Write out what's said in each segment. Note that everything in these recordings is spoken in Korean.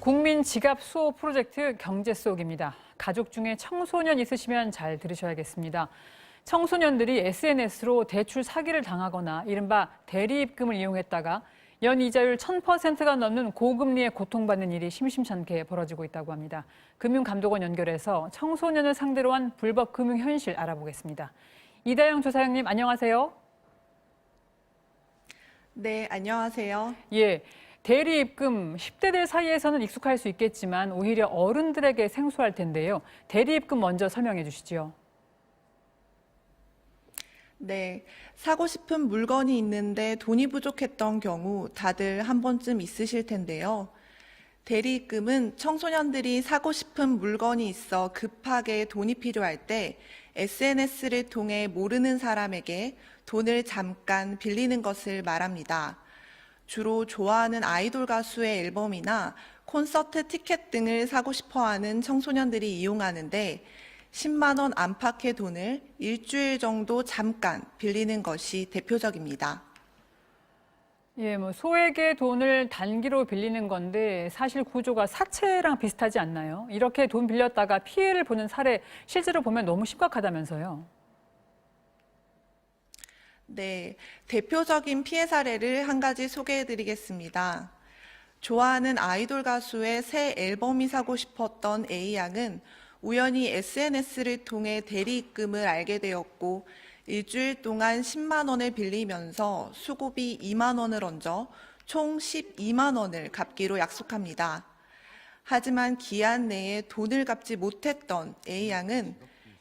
국민 지갑 수호 프로젝트 경제 속입니다. 가족 중에 청소년 있으시면 잘 들으셔야겠습니다. 청소년들이 SNS로 대출 사기를 당하거나 이른바 대리입금을 이용했다가 연이자율 1000%가 넘는 고금리에 고통받는 일이 심심찮게 벌어지고 있다고 합니다. 금융감독원 연결해서 청소년을 상대로 한 불법 금융 현실 알아보겠습니다. 이다영 조사장님, 안녕하세요. 네, 안녕하세요. 예, 대리입금 10대들 사이에서는 익숙할 수 있겠지만 오히려 어른들에게 생소할 텐데요. 대리입금 먼저 설명해 주시죠. 네, 사고 싶은 물건이 있는데 돈이 부족했던 경우 다들 한 번쯤 있으실 텐데요. 대리입금은 청소년들이 사고 싶은 물건이 있어 급하게 돈이 필요할 때 SNS를 통해 모르는 사람에게 돈을 잠깐 빌리는 것을 말합니다. 주로 좋아하는 아이돌 가수의 앨범이나 콘서트 티켓 등을 사고 싶어 하는 청소년들이 이용하는데 10만 원 안팎의 돈을 일주일 정도 잠깐 빌리는 것이 대표적입니다. 예, 소액의 돈을 단기로 빌리는 건데 사실 구조가 사채랑 비슷하지 않나요? 이렇게 돈 빌렸다가 피해를 보는 사례 실제로 보면 너무 심각하다면서요. 네, 대표적인 피해 사례를 한 가지 소개해 드리겠습니다. 좋아하는 아이돌 가수의 새 앨범이 사고 싶었던 A양은 우연히 SNS를 통해 대리입금을 알게 되었고 일주일 동안 10만 원을 빌리면서 수고비 2만 원을 얹어 총 12만 원을 갚기로 약속합니다. 하지만 기한 내에 돈을 갚지 못했던 A양은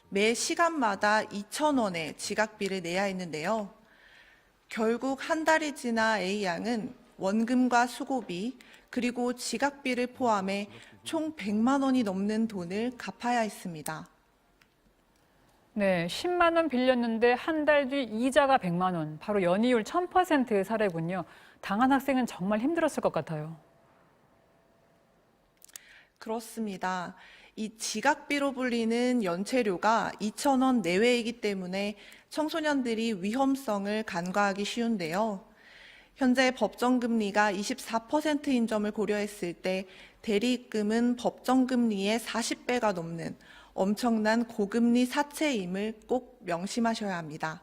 매 시간마다 2천 원의 지각비를 내야 했는데요. 결국 한 달이 지나 A양은 원금과 수고비 그리고 지각비를 포함해 총 100만 원이 넘는 돈을 갚아야 했습니다. 네, 10만 원 빌렸는데 한 달 뒤 이자가 100만 원, 바로 연이율 1000% 사례군요. 당한 학생은 정말 힘들었을 것 같아요. 그렇습니다. 이 지각비로 불리는 연체료가 2천 원 내외이기 때문에 청소년들이 위험성을 간과하기 쉬운데요. 현재 법정금리가 24%인 점을 고려했을 때 대리입금은 법정금리의 40배가 넘는 엄청난 고금리 사채임을 꼭 명심하셔야 합니다.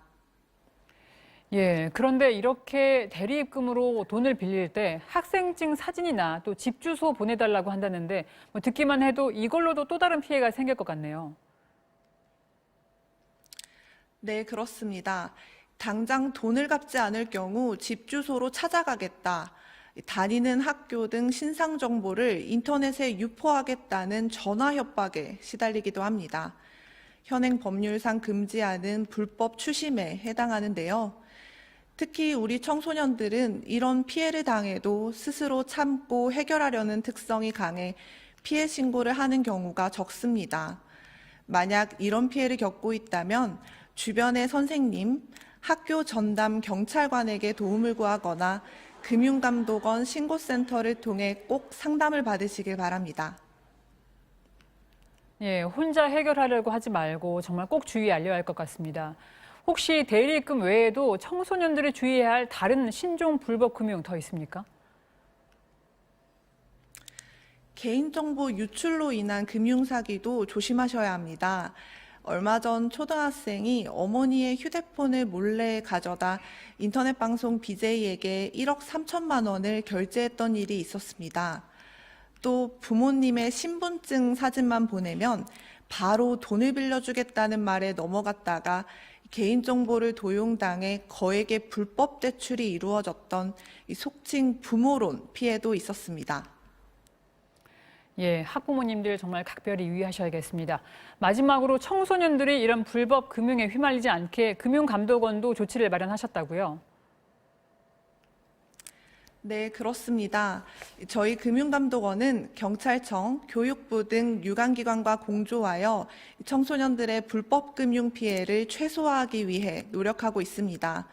예, 그런데 이렇게 대리입금으로 돈을 빌릴 때 학생증 사진이나 또 집 주소 보내달라고 한다는데 듣기만 해도 이걸로도 또 다른 피해가 생길 것 같네요. 네, 그렇습니다. 당장 돈을 갚지 않을 경우 집 주소로 찾아가겠다, 다니는 학교 등 신상 정보를 인터넷에 유포하겠다는 전화 협박에 시달리기도 합니다. 현행 법률상 금지하는 불법 추심에 해당하는데요. 특히 우리 청소년들은 이런 피해를 당해도 스스로 참고 해결하려는 특성이 강해 피해 신고를 하는 경우가 적습니다. 만약 이런 피해를 겪고 있다면 주변의 선생님, 학교 전담 경찰관에게 도움을 구하거나 금융감독원 신고센터를 통해 꼭 상담을 받으시길 바랍니다. 예, 혼자 해결하려고 하지 말고 정말 꼭 주의 알려야 할 것 같습니다. 혹시 대리입금 외에도 청소년들이 주의해야 할 다른 신종 불법 금융 더 있습니까? 개인정보 유출로 인한 금융사기도 조심하셔야 합니다. 얼마 전 초등학생이 어머니의 휴대폰을 몰래 가져다 인터넷 방송 BJ에게 1억 3천만 원을 결제했던 일이 있었습니다. 또 부모님의 신분증 사진만 보내면 바로 돈을 빌려주겠다는 말에 넘어갔다가 개인정보를 도용당해 거액의 불법 대출이 이루어졌던 속칭 부모론 피해도 있었습니다. 예, 학부모님들 정말 각별히 유의하셔야겠습니다. 마지막으로 청소년들이 이런 불법 금융에 휘말리지 않게 금융감독원도 조치를 마련하셨다고요? 네, 그렇습니다. 저희 금융감독원은 경찰청, 교육부 등 유관기관과 공조하여 청소년들의 불법 금융 피해를 최소화하기 위해 노력하고 있습니다.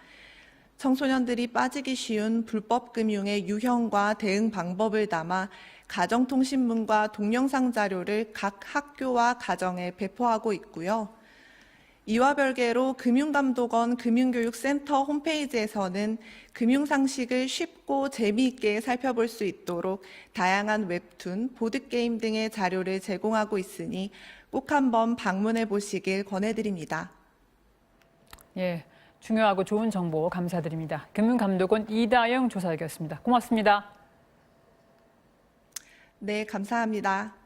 청소년들이 빠지기 쉬운 불법 금융의 유형과 대응 방법을 담아 가정통신문과 동영상 자료를 각 학교와 가정에 배포하고 있고요. 이와 별개로 금융감독원 금융교육센터 홈페이지에서는 금융상식을 쉽고 재미있게 살펴볼 수 있도록 다양한 웹툰, 보드게임 등의 자료를 제공하고 있으니 꼭 한번 방문해 보시길 권해드립니다. 예, 중요하고 좋은 정보 감사드립니다. 금융감독원 이다영 조사역이었습니다. 고맙습니다. 네, 감사합니다.